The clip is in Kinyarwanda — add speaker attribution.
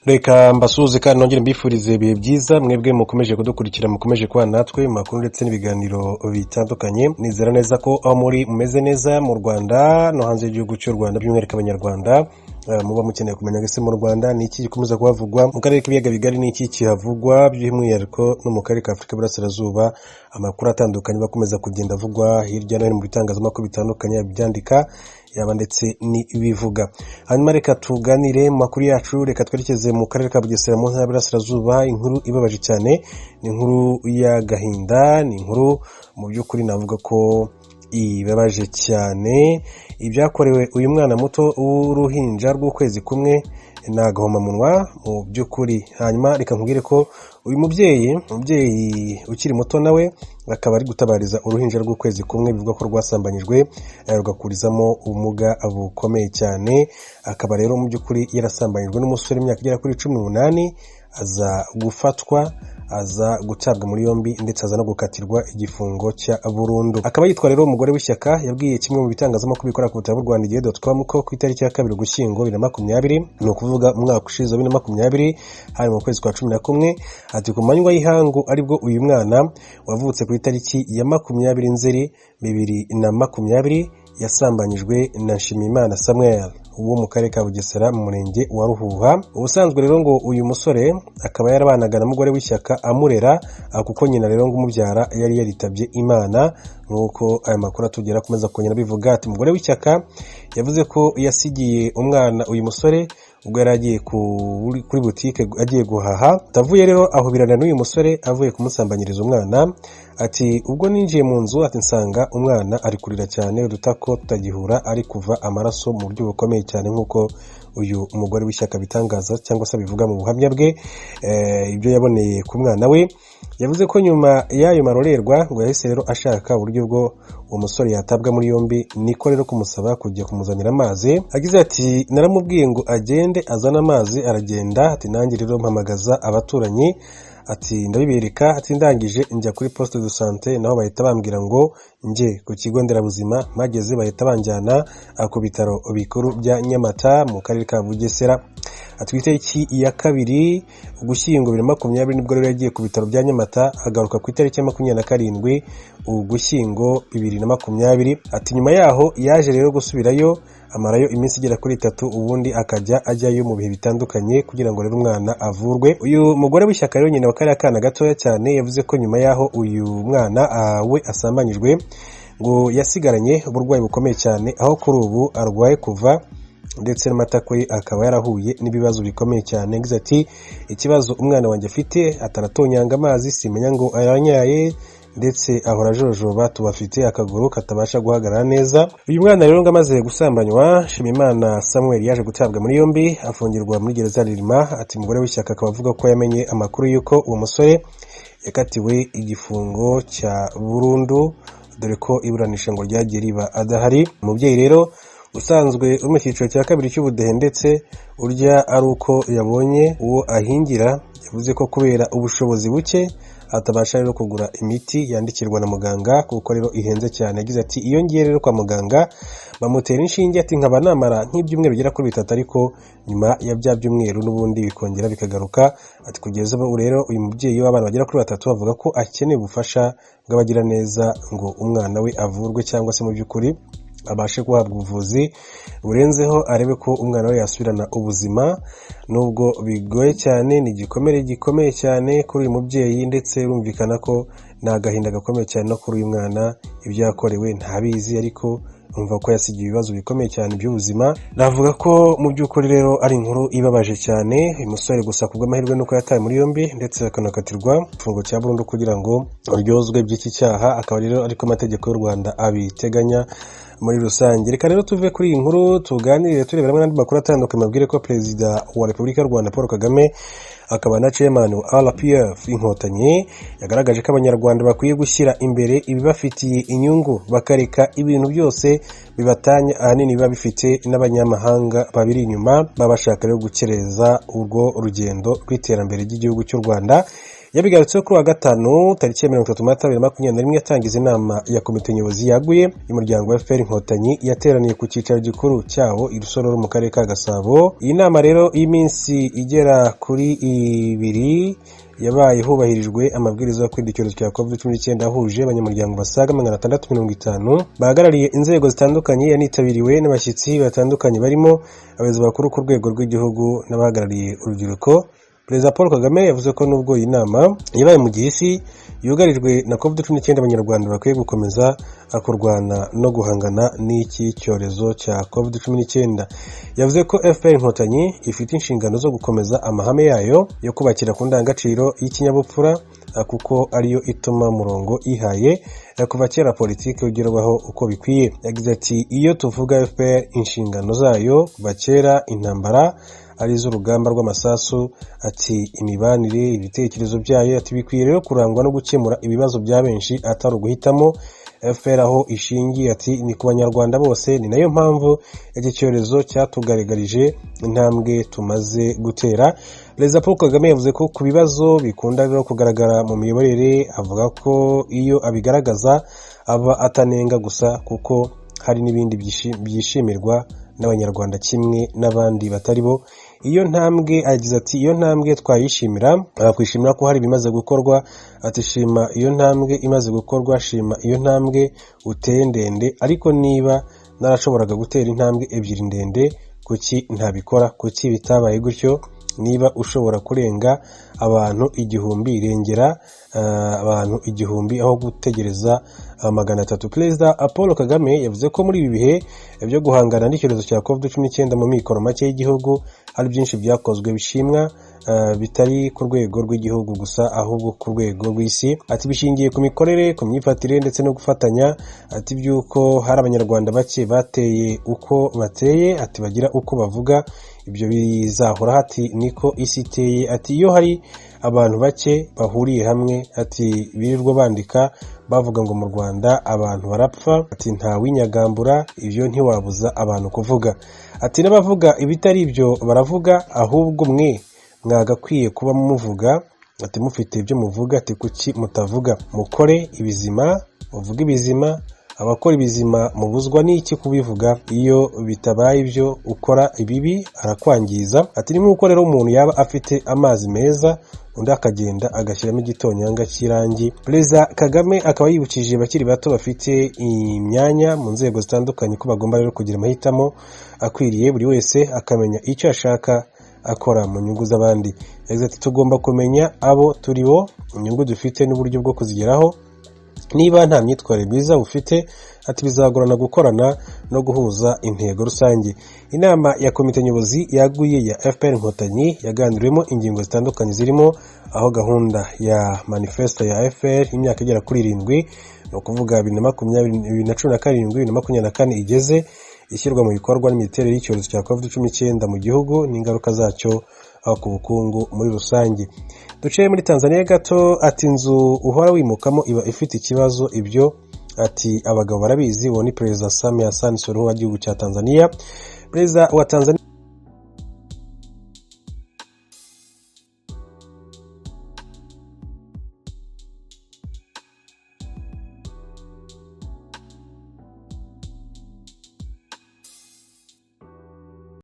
Speaker 1: Reka mbasuhuze kandi nongere mbifurize ibihe byiza mwebwe mukomeje kudukurikira mukomeje kubana natwe mu makuru ndetse n'ibiganiro bitandukanye. Nizera neza ko aho muri mumeze neza mu Rwanda no hanze y'igihugu cy'u Rwanda, by'umwihariko abanyarwanda muba mukeneye kumenya gese mu Rwanda ni iki gikomeza kuhavugwa, mu karere k'ibiyaga bigari ni iki kihavugwa, by'umwihariko no mu karere ka Afurika y'Iburasirazuba amakuru atandukanye bakomeza kugenda avugwa hirya no hino mu bitangazamakuru bitandukanye byandika yaba ndetse n'ibivuga. Hanyuma reka tuganire mu makuru yacu, reka twerekeze mu karere ka Bugesera mu ntara y'Iburasirazuba. Inkuru ibabaje cyane, ni inkuru y'agahinda, ni inkuru mu by'ukuri navuga ko ibabaje cyane. Ibyakorewe uyu mwana muto w'uruhinja rw'ukwezi kumwe ni agahomamunwa mu by'ukuri. Hanyuma reka nkubwire ko uyu mubyeyi ukiri muto nawe akaba ari gutabariza uruhinja rw'ukwezi kumwe, bivuga ko rwasambanyijwe rugakurizamo ubumuga bukomeye cyane. Akaba rero mu by'ukuri yarasambanyijwe n'umusore imyaka igera kuri 18, aza gufatwa, aza gutabwa muri yombi ndetse aza no gukatirwa igifungo cya burundu. Akaba yitwa rero umugore w'ishyaka, yabwiye kimwe mu bitangazamakuru bikora ku butaka bw'u Rwanda igihe.com ko ku itariki ya 2 Ugushyingo 2020, ni ukuvuga umwaka ushize 2020, hari mu kwezi kwa 11, ati ku manywa y'ihangu aribwo uyu mwana wavutse ku itariki ya 20 Nzeri 2020 yasambanyijwe na Nshimiyimana Samuel wo mu karere ka Bugesera mu murenge wa Ruhuha. Ubusanzwe rero ngo uyu musore akaba yarabanaga na mugore w'ishyaka amurera, kuko nyina rero ngo umubyara yari yaritabye Imana. Nuko aya makuru atugera akomeza kongera bivuga ati umugore w'ishyaka yavuze ko yasigiye umwana uyu musore ubwo yari agiye kuri butike agiye guhaha. Tavuye rero ahubirana n'uyu musore avuye kumusambanyiriza umwana. Ati ubwo ninjiye mu nzu ati nsanga umwana ari kurira cyane, udutako tutagihura, ari kuva amaraso mu buryo bukomeye cyane, nk'uko uyu umugore w'ishyaka bitangaza cyangwa se bivuga mu buhamya bwe. Ibyo yaboneye ku mwana we, yavuze ko nyuma y'ayo marorerwa ngo yahise rero ashaka uburyo bwo uwo musore yatabwa muri yombi, niko rero kumusaba kujya kumuzanira amazi. Agize ati naramubwiye ngo agende azana amazi, aragenda. Ati nanjye rero mpamagaza abaturanyi, ati ndabibereka. Ati ndangije njya kuri poste de santé, naho bahita bambwira ngo nje ku kigo nderabuzima. Mageze bahita banjyana ku bitaro bikuru bya Nyamata mu karere ka Bugesera. Ati itariki ya 2 Ugushyingo 2020 nibwo rero yagiye ku bitaro bya Nyamata, agaruka ku itariki ya 27 Ugushyingo 2020. Ati nyuma yaho yaje rero gusubirayo, amarayo iminsi igera kuri 3, ubundi akajya ajyayo mu bihe bitandukanye kugira ngo rero umwana avurwe. Uyu mugore w'ishyaka rero nyina wakari akana gatoya cyane, yavuze ko nyuma yaho uyu mwana we asambanyijwe ngo yasigaranye uburwayi bukomeye cyane, aho kuri ubu arwaye kuva ndetse n'amatako ye akaba yarahuye n'ibibazo bikomeye cyane. Ngize ati ikibazo umwana wanjye afite, ataratonyanga amazi, simenya ngo aranyaye ndetse ahora ajojoba, tubafite akaguru katabasha guhagarara neza. Uyu mwana rero ngo amaze gusambanywa, Nshimiyimana Samuel yaje gutabwa muri yombi, afungirwa muri gereza Ririma. Ati umugore w'ishyaka akaba avuga ko yamenye amakuru y'uko uwo musore yakatiwe igifungo cya burundu, dore ko iburanisha ngo ryagiye riba adahari. Umubyeyi rero usanzwe uri mu cyiciro cya 2 cy'ubudehe ndetse urya ari uko yabonye uwo ahingira, yavuze ko kubera ubushobozi buke atabasha rero kugura imiti yandikirwa na muganga, kuko rero ihenze cyane. Yagize ati iyo ngiye rero kwa muganga bamutera inshinge, ati nkaba namara nk'ibyumweru bigera kuri 3, ariko nyuma ya bya byumweru n'ubundi bikongera bikagaruka. Ati kugeza ubu rero uyu mubyeyi w'abana bagera kuri 3 bavuga ko akeneye ubufasha bw'abagira neza ngo umwana we avurwe, cyangwa se mu by'ukuri abashe guhabwa ubuvuzi burenzeho, arebe ko umwana we yasubirana ubuzima. Nubwo bigoye cyane, ni igikomere gikomeye cyane kuri uyu mubyeyi, ndetse urumvikana ko ni agahinda gakomeye cyane no kuri uyu mwana. Ibyo yakorewe ntabizi, ariko umva ko yasigiye ibibazo bikomeye cyane by'ubuzima. Navuga ko mu by'ukuri rero ari inkuru ibabaje cyane. Uyu musore gusa kubw'amahirwe nuko yatawe muri yombi ndetse akanakatirwa igifungo cya burundu kugira ngo aryozwe by'iki cyaha, akaba rero ariko amategeko y'u Rwanda abiteganya muri rusange. Reka rero tuve kuri iyi nkuru tuganire turebera n'andi makuru atandukanye. Mabwire ko Perezida wa Repubulika y'u Rwanda Paul Kagame akaba na chairman wa RPF Inkotanyi yagaragaje ko abanyarwanda bakwiye gushyira imbere ibibafitiye inyungu, bakareka ibintu byose bibatanya ahanini biba bifite n'abanyamahanga babiri inyuma, babashaka rero gukereza urwo rugendo rw'iterambere ry'igihugu cy'u Rwanda. yabigarutse kuri wa gatanu tariki ya 30 Mata 2021 yatangiza inama ya komite nyobozi yaguye y'umuryango wa FPR Inkotanyi yateraniye ku cyicaro gikuru cyawo i Rusororo mu karere ka Gasabo. Iyi nama rero y'iminsi igera kuri 2 yabaye hubahirijwe amabwiriza yo kwirinda icyorezo cya COVID-19 ahuje abanyamuryango basaga 650 bahagarariye inzego zitandukanye, yanitabiriwe n'abashyitsi batandukanye barimo abayobozi bakuru ku rwego rw'igihugu n'abahagarariye urubyiruko. Perezida Paul Kagame yavuze ko nubwo iyi nama yabaye mu gihe isi yugarijwe na COVID-19 abanyarwanda bakwiye gukomeza kurwana no guhangana n'iki cyorezo cya COVID-19. Yavuze ko FPR Inkotanyi ifite inshingano zo gukomeza amahame yayo yo kubakira ku ndangagaciro y'ikinyabupfura kuko ariyo ituma murongo ihaye kuva kera politiki ugerwaho uko bikwiye. Yagize ati iyo tuvuga FPR inshingano zayo kuva kera intambara ari z'urugamba rw'amasasu, ati imibanire ibitekerezo byayo, ati bikwiye rero kurangwa no gukemura ibibazo bya benshi atari uguhitamo. FPR aho ishingiye ati ni ku banyarwanda bose, ni nayo mpamvu iki cyorezo cyatugaragarije intambwe tumaze gutera. Perezida Paul Kagame yavuze ko ku bibazo bikunda rero kugaragara mu miyoborere, avuga ko iyo abigaragaza aba atanenga gusa kuko hari n'ibindi byishimirwa n'abanyarwanda kimwe n'abandi batari bo. Iyo ntambwe agize ati iyo ntambwe twayishimira, kwishimira ko hari bimaze gukorwa, ati shima iyo ntambwe imaze gukorwa, shima iyo ntambwe uteye ndende, ariko niba narashoboraga gutera intambwe 2 ndende kuki ntabikora, kuki bitabaye gutyo? Niba ushobora kurenga abantu 1000 irengera abantu 1000 aho gutegereza 300. Perezida Paul Kagame yavuze ko muri ibi bihe byo guhangana n'icyorezo cya COVID-19 mu mikoro make y'igihugu hari byinshi byakozwe bishimwa, bitari ku rwego rw'igihugu gusa ahubwo ku rwego rw'isi. Ati bishingiye ku mikorere, ku myifatire ndetse no gufatanya. Ati byuko hari abanyarwanda bake bateye uko bateye, ati bagira uko bavuga, ibyo bizahora, ati niko isi iteye. Ati iyo hari abantu bake bahuriye hamwe, ati birirwa bandika bavuga ngo mu Rwanda abantu barapfa, ati nta winyagambura, ibyo ntiwabuza abantu kuvuga. Ati n'abavuga ibitari ibyo baravuga, ahubwo mwe mwagakwiye kuba muvuga, ati mufite ibyo muvuga, ati kuki mutavuga? Mukore ibizima, muvuge ibizima, abakora ibizima mubuzwa n'iki kubivuga? Iyo bitabaye ibyo ukora ibibi arakwangiza. Ati ni nk'uko rero umuntu yaba afite amazi meza undi akagenda agashyiramo igitonyanga cy'irangi. Perezida Kagame akaba yibukije bakiri bato bafite imyanya mu nzego zitandukanye ko bagomba rero kugira amahitamo akwiriye, buri wese akamenya icyo ashaka akora mu nyungu z'abandi. Yagize ati tugomba kumenya abo turi bo, inyungu dufite n'uburyo bwo kuzigeraho. Niba nta myitwarire myiza ufite, ati bizagorana gukorana no guhuza intego rusange. Inama ya komite nyobozi yaguye ya FPR Inkotanyi yaganiriwemo ingingo zitandukanye zirimo aho gahunda ya manifesto ya FPR imyaka igera kuri 7 no kuvuga 2017-2024 igeze, ishyirwa mu bikorwa n'imiterere y'icyorezo cya COVID-19 mu gihugu n'ingaruka zacyo ku bukungu muri rusange. Duciye muri Tanzania gato, ati inzu uhora wimukamo iba ifite ikibazo, ibyo ati abagabo barabizi. Uwo ni Perezida Samia Hassan Suluhu w'igihugu cya Tanzania. Perezida wa Tanzania